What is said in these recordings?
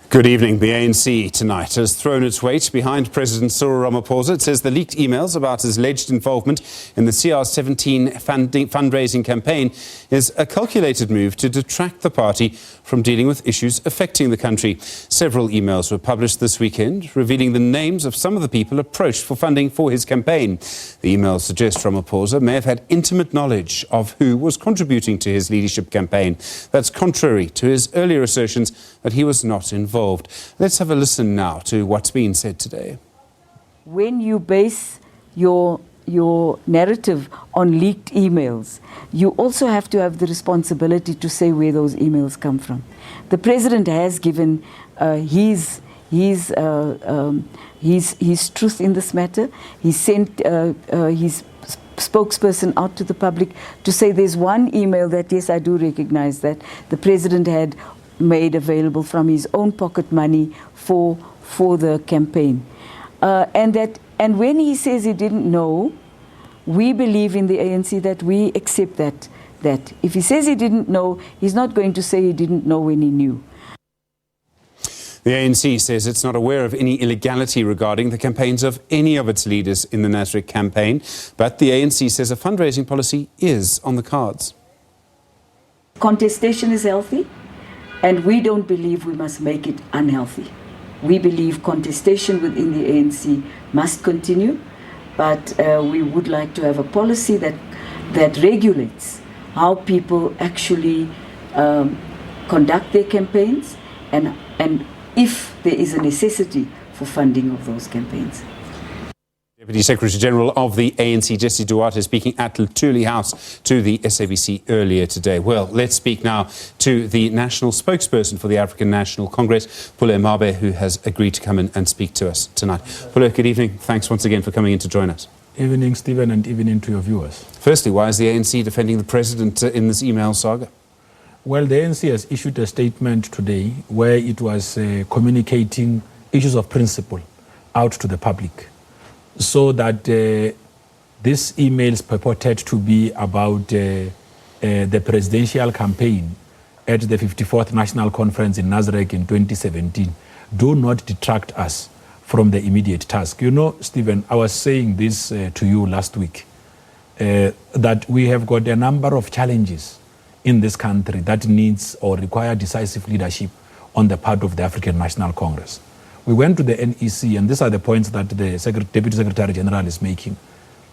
Good evening. The ANC tonight has thrown its weight behind President Cyril Ramaphosa. It says the leaked emails about his alleged involvement in the CR17 fundraising campaign is a calculated move to detract the party from dealing with issues affecting the country. Several emails were published this weekend, revealing the names of some of the people approached for funding for his campaign. The emails suggest Ramaphosa may have had intimate knowledge of who was contributing to his leadership campaign. That's contrary to his earlier assertions that he was not involved. Let's have a listen now to what's been said today. When you base your narrative on leaked emails, you also have to have the responsibility to say where those emails come from. The president has given his truth in this matter. He sent his spokesperson out to the public to say there's one email that, yes, I do recognize that the president had made available from his own pocket money for the campaign. And when he says he didn't know, we believe in the ANC that we accept that if he says he didn't know, he's not going to say he didn't know when he knew. The ANC says it's not aware of any illegality regarding the campaigns of any of its leaders in the Nasrec campaign, but the ANC says a fundraising policy is on the cards. Contestation is healthy, and we don't believe we must make it unhealthy. We believe contestation within the ANC must continue, but we would like to have a policy that regulates how people actually conduct their campaigns and if there is a necessity for funding of those campaigns. Deputy Secretary General of the ANC, Jesse Duarte, speaking at Pule House to the SABC earlier today. Well, let's speak now to the national spokesperson for the African National Congress, Pule, who has agreed to come in and speak to us tonight. Pule, good evening. Thanks once again for coming in to join us. Evening, Stephen, and evening to your viewers. Firstly, why is the ANC defending the president in this email saga? Well, the ANC has issued a statement today where it was communicating issues of principle out to the public, so that these emails purported to be about the presidential campaign at the 54th National Conference in Nasrec in 2017 do not detract us from the immediate task. You know, Stephen, I was saying this to you last week, that we have got a number of challenges in this country that needs or require decisive leadership on the part of the African National Congress. We went to the NEC, and these are the points that the Deputy Secretary General is making.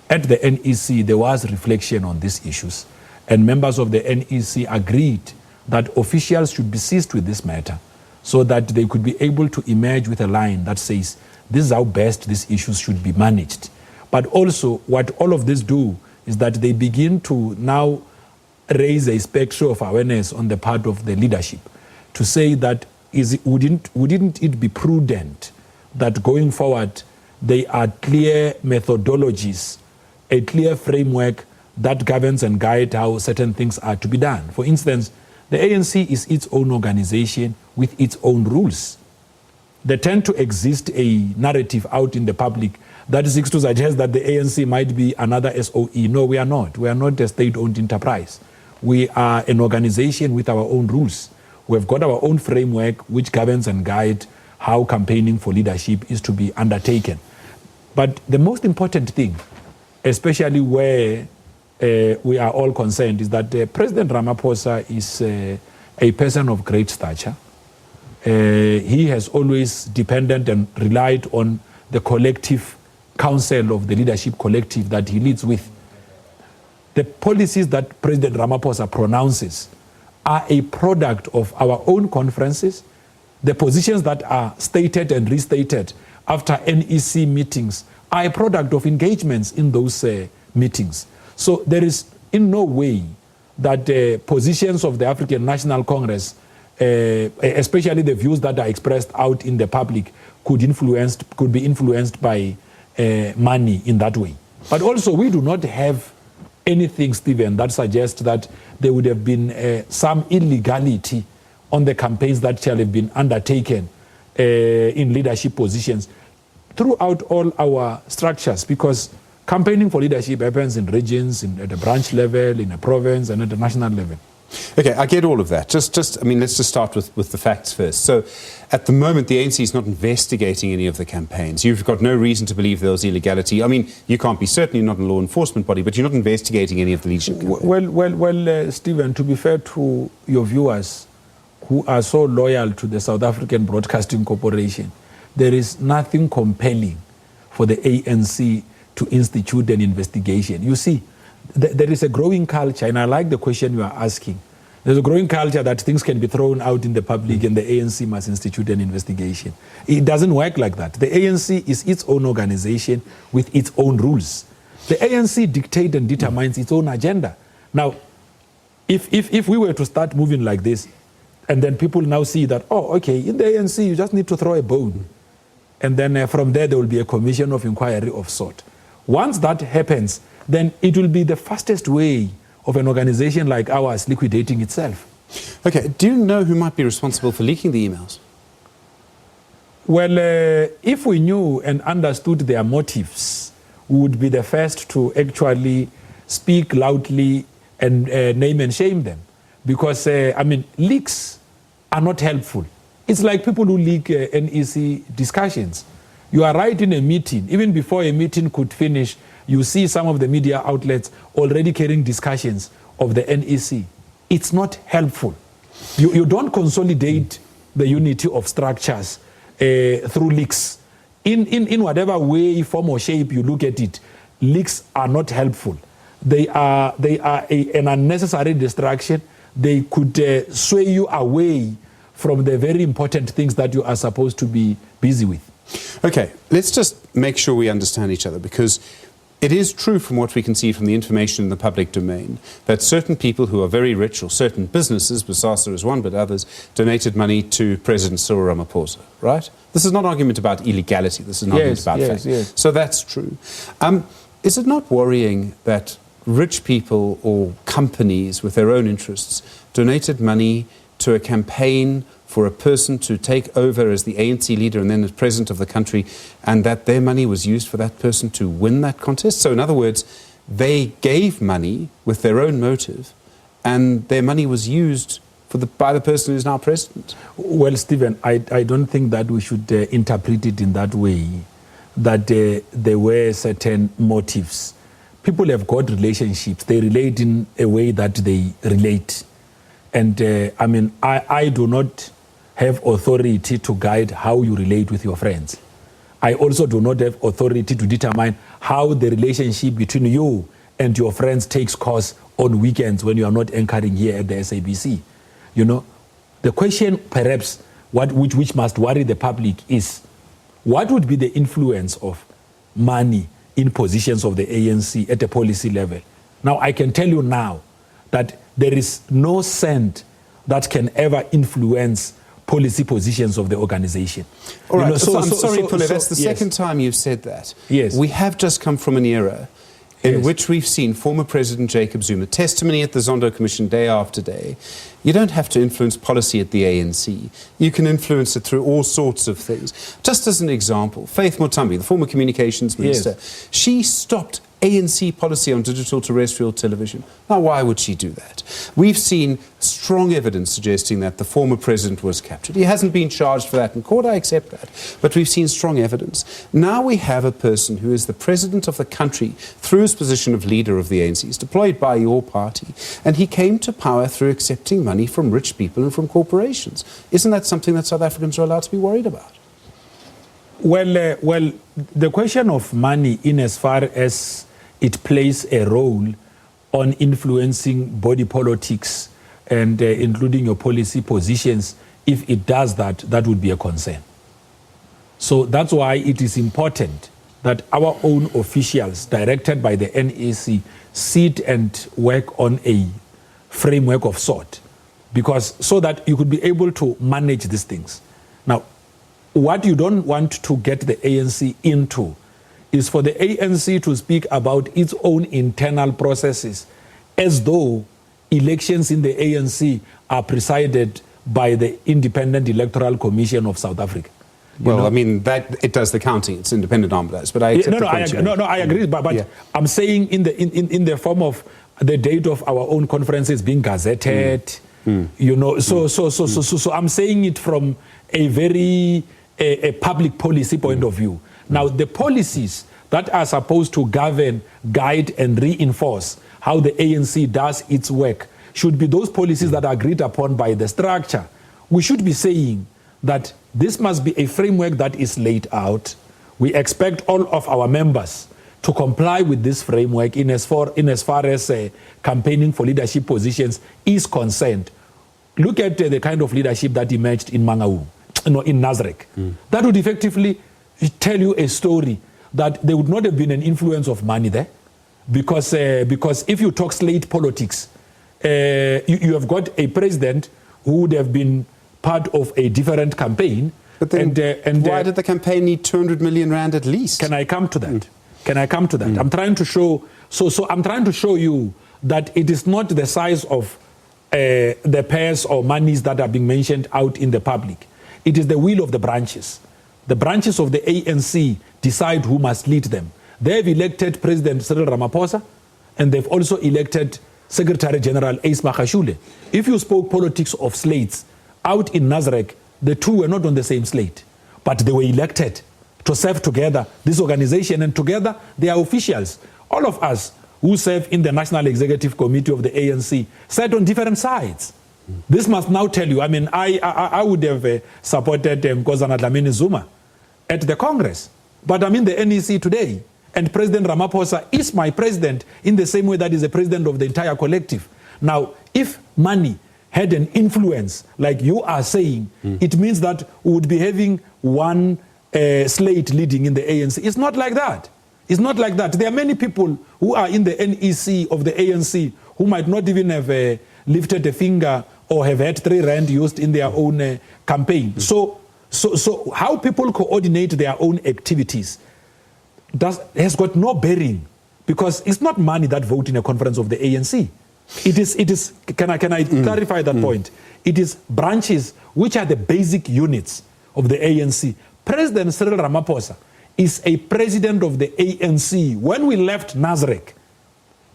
At the NEC, there was reflection on these issues, and members of the NEC agreed that officials should be seized with this matter so that they could be able to emerge with a line that says, this is how best these issues should be managed. But also, what all of this do is that they begin to now raise a spectrum of awareness on the part of the leadership to say that wouldn't it be prudent that going forward there are clear methodologies, a clear framework that governs and guides how certain things are to be done. For instance, the ANC is its own organization with its own rules. There tend to exist a narrative out in the public that seeks to suggest that the ANC might be another SOE. No, we are not. We are not a state-owned enterprise. We are an organization with our own rules. We've got our own framework which governs and guides how campaigning for leadership is to be undertaken. But the most important thing, especially where we are all concerned, is that President Ramaphosa is a person of great stature. He has always depended and relied on the collective council of the leadership collective that he leads with. The policies that President Ramaphosa pronounces are a product of our own conferences. The positions that are stated and restated after NEC meetings are a product of engagements in those meetings. So there is in no way that the positions of the African National Congress, especially the views that are expressed out in the public, could be influenced by money in that way. But also, we do not have anything, Stephen, that suggests that there would have been some illegality on the campaigns that shall have been undertaken in leadership positions throughout all our structures, because campaigning for leadership happens in regions, at the branch level, in a province, and at the national level. Okay, I get all of that. I mean, let's just start with the facts first. So, at the moment, the ANC is not investigating any of the campaigns. You've got no reason to believe there was illegality. I mean, you can't be certain, you're not a law enforcement body, but you're not investigating any of the leadership campaigns. Well, Stephen, to be fair to your viewers who are so loyal to the South African Broadcasting Corporation, there is nothing compelling for the ANC to institute an investigation. You see, there is a growing culture, and I like the question you are asking. There's a growing culture that things can be thrown out in the public and the ANC must institute an investigation. It doesn't work like that. The ANC is its own organization with its own rules. The ANC dictates and determines its own agenda. Now, if we were to start moving like this, and then people now see that, oh, okay, in the ANC you just need to throw a bone. And then from there will be a commission of inquiry of sort. Once that happens, then it will be the fastest way of an organization like ours liquidating itself. Okay, do you know who might be responsible for leaking the emails? Well, if we knew and understood their motives, we would be the first to actually speak loudly and name and shame them. Because, I mean, leaks are not helpful. It's like people who leak NEC discussions. You are right in a meeting. Even before a meeting could finish, you see some of the media outlets already carrying discussions of the NEC. It's not helpful. You don't consolidate the unity of structures through leaks. In whatever way, form or shape you look at it, leaks are not helpful. They are an unnecessary distraction. They could sway you away from the very important things that you are supposed to be busy with. Okay, let's just make sure we understand each other, because it is true from what we can see from the information in the public domain that certain people who are very rich, or certain businesses, Bosasa is one but others, donated money to President Cyril Ramaphosa, right? This is not an argument about illegality, this is an argument about fact. Yes. So that's true. Is it not worrying that rich people or companies with their own interests donated money to a campaign for a person to take over as the ANC leader and then as president of the country, and that their money was used for that person to win that contest? So in other words, they gave money with their own motive, and their money was used by the person who is now president. Well, Stephen, I don't think that we should interpret it in that way, that there were certain motives. People have got relationships. They relate in a way that they relate. And I mean, I do not have authority to guide how you relate with your friends. I also do not have authority to determine how the relationship between you and your friends takes course on weekends when you are not anchoring here at the SABC. You know, the question perhaps which must worry the public is, what would be the influence of money in positions of the ANC at a policy level? Now, I can tell you now that there is no cent that can ever influence policy positions of the organization. All right, I'm sorry, Pule, that's the second time you've said that. Yes. We have just come from an era in which we've seen former President Jacob Zuma testimony at the Zondo Commission day after day. You don't have to influence policy at the ANC. You can influence it through all sorts of things. Just as an example, Faith Mutambi, the former communications minister, she stopped ANC policy on digital terrestrial television. Now, why would she do that? We've seen strong evidence suggesting that the former president was captured. He hasn't been charged for that in court, I accept that. But we've seen strong evidence. Now we have a person who is the president of the country through his position of leader of the ANC. He's deployed by your party. And he came to power through accepting money from rich people and from corporations. Isn't that something that South Africans are allowed to be worried about? Well, the question of money, in as far as it plays a role on influencing body politics and including your policy positions, if it does that, that would be a concern. So that's why it is important that our own officials, directed by the NEC, sit and work on a framework of sort, because so that you could be able to manage these things. Now, what you don't want to get the ANC into is for the ANC to speak about its own internal processes as though elections in the ANC are presided by the Independent Electoral Commission of South Africa. Well, I mean, that it does the counting. It's independent arm does, but I accept I agree. But I'm saying in the form of the date of our own conferences being gazetted. You know, so I'm saying it from a very a public policy point of view. Now, the policies that are supposed to govern, guide, and reinforce how the ANC does its work should be those policies that are agreed upon by the structure. We should be saying that this must be a framework that is laid out. We expect all of our members to comply with this framework in as far as campaigning for leadership positions is concerned. Look at the kind of leadership that emerged in Mangaung, in Nasrec. That would effectively tell you a story that there would not have been an influence of money there, because if you talk slate politics, you have got a president who would have been part of a different campaign. But then, why did the campaign need 200 million rand at least? Can I come to that? Can I come to that? I'm trying to show. So I'm trying to show you that it is not the size of the pairs or monies that are being mentioned out in the public. It is the will of the branches. The branches of the ANC decide who must lead them. They've elected President Cyril Ramaphosa, and they've also elected Secretary General Ace Magashule. If you spoke politics of slates out in Nasrec, the two were not on the same slate, but they were elected to serve together, this organization, and together they are officials. All of us who serve in the National Executive Committee of the ANC sat on different sides. This must now tell you, I mean, I would have supported Nkosazana Dlamini Zuma at the Congress, but I'm in the NEC today, and President Ramaphosa is my president in the same way that he's the president of the entire collective. Now, if money had an influence, like you are saying, it means that we would be having one slate leading in the ANC. It's not like that. It's not like that. There are many people who are in the NEC of the ANC who might not even have lifted a finger or have had 3 rand used in their own campaign. So how people coordinate their own activities has got no bearing, because it's not money that vote in a conference of the ANC. It is. Can I clarify that point? It is branches which are the basic units of the ANC. President Cyril Ramaphosa is a president of the ANC. When we left Nasrec,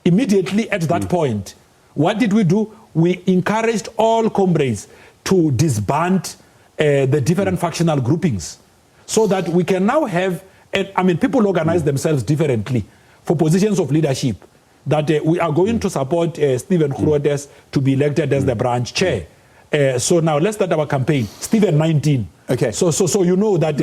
immediately at that point, what did we do? We encouraged all comrades to disband the different factional groupings, so that we can now have, people organize themselves differently for positions of leadership, that we are going to support Stephen Groothuis to be elected as the branch chair. So now let's start our campaign. Stephen 19. Okay. So you know that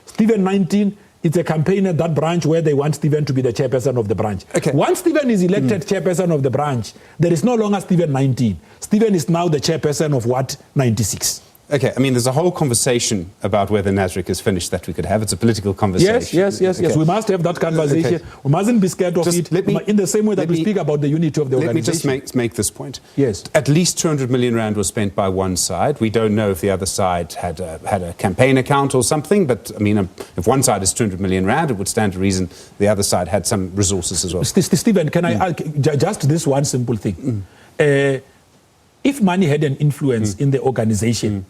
Stephen 19, it's a campaign at that branch where they want Stephen to be the chairperson of the branch. Okay. Once Stephen is elected chairperson of the branch, there is no longer Stephen 19. Stephen is now the chairperson of what? 96. Okay, I mean, there's a whole conversation about whether Nasrec is finished that we could have. It's a political conversation. Yes. Okay. We must have that conversation. Okay. We mustn't be scared of it in the same way that we speak about the unity of the organization. Let me just make this point. Yes. At least 200 million rand was spent by one side. We don't know if the other side had a campaign account or something, but I mean, if one side is 200 million rand, it would stand to reason the other side had some resources as well. Stephen, can I just this one simple thing? If money had an influence in the organization,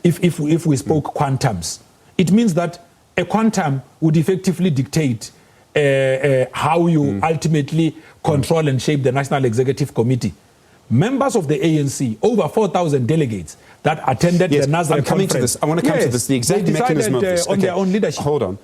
if we spoke quantums, it means that a quantum would effectively dictate how you ultimately control and shape the National Executive Committee. Members of the ANC, over 4,000 delegates that attended the Nasrec conference. I want to come to this. The exact mechanism of this. On their own leadership. Hold on.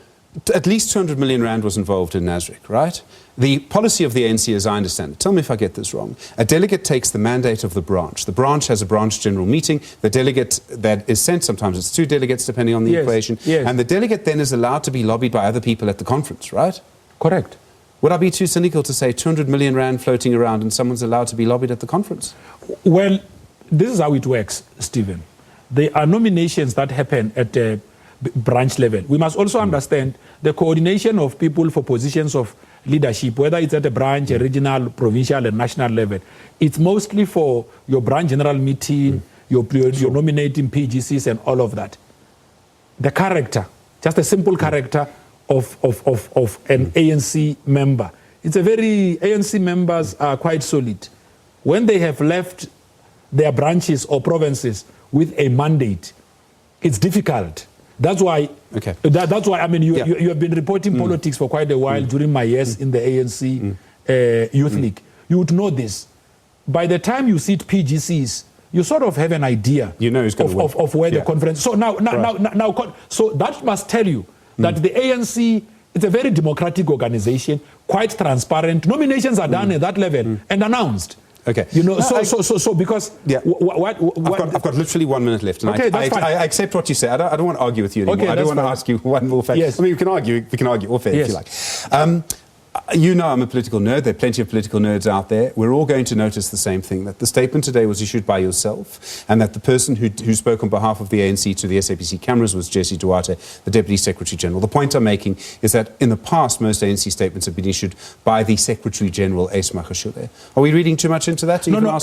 At least 200 million rand was involved in Nasrec, right? The policy of the ANC, as I understand it, tell me if I get this wrong, a delegate takes the mandate of the branch. The branch has a branch general meeting. The delegate that is sent, sometimes it's 2 delegates depending on the equation, and the delegate then is allowed to be lobbied by other people at the conference, right? Correct. Would I be too cynical to say 200 million rand floating around and someone's allowed to be lobbied at the conference? Well, this is how it works, Stephen. There are nominations that happen at branch level. We must also understand the coordination of people for positions of leadership, whether it's at a branch, a regional, provincial, and national level. It's mostly for your branch general meeting, your nominating PGCs and all of that. The character, just a simple character of an ANC member. It's a very, ANC members are quite solid. When they have left their branches or provinces with a mandate, it's difficult. That's why. Okay. That's why. I mean, you have been reporting politics for quite a while during my years in the ANC Youth League. you would know this. By the time you sit PGCs, you sort of have an idea of where the conference. So so that must tell you that the ANC, it's a very democratic organization, quite transparent. Nominations are done at that level and announced. Okay. You know, because I've got literally 1 minute left, and okay, I accept what you say. I don't want to argue with you anymore. Okay, I don't want to ask you one more fact. Yes. I mean, we can argue all fair if you like. You know I'm a political nerd. There are plenty of political nerds out there. We're all going to notice the same thing, that the statement today was issued by yourself, and that the person who spoke on behalf of the ANC to the SABC cameras was Jesse Duarte, the Deputy Secretary General. The point I'm making is that in the past, most ANC statements have been issued by the Secretary General, Ace Magashule. Are we reading too much into that? No.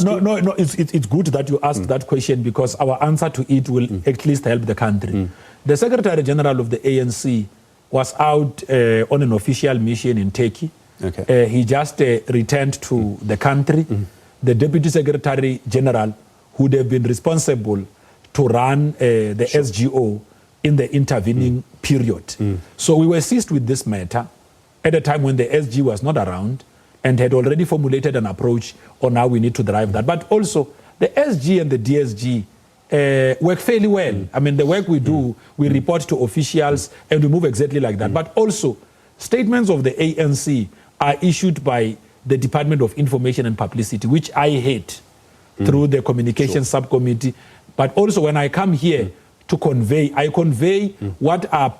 It's good that you asked that question, because our answer to it will at least help the country. The Secretary General of the ANC was out on an official mission in Turkey. Okay. He just returned to the country. The Deputy Secretary General, who would have been responsible to run the SGO in the intervening period. So we were seized with this matter at a time when the SG was not around and had already formulated an approach on how we need to drive that. But also, the SG and the DSG work fairly well. I mean, the work we do, we report to officials and we move exactly like that. But also, statements of the ANC are issued by the Department of Information and Publicity, which I hate through the Communications Subcommittee. But also, when I come here to convey, I convey what are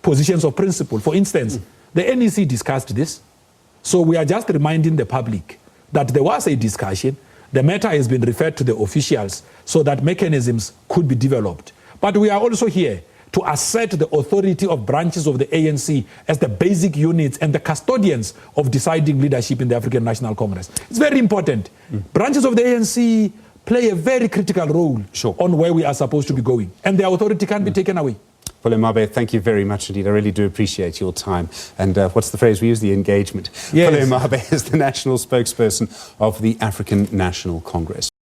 positions of principle. For instance, the NEC discussed this. So we are just reminding the public that there was a discussion. The matter has been referred to the officials so that mechanisms could be developed. But we are also here to assert the authority of branches of the ANC as the basic units and the custodians of deciding leadership in the African National Congress. It's very important. Branches of the ANC play a very critical role on where we are supposed to be going, and their authority can't be taken away. Pule Mabe, thank you very much indeed. I really do appreciate your time. And what's the phrase we use? The engagement. Yes. Pule Mabe is the national spokesperson of the African National Congress.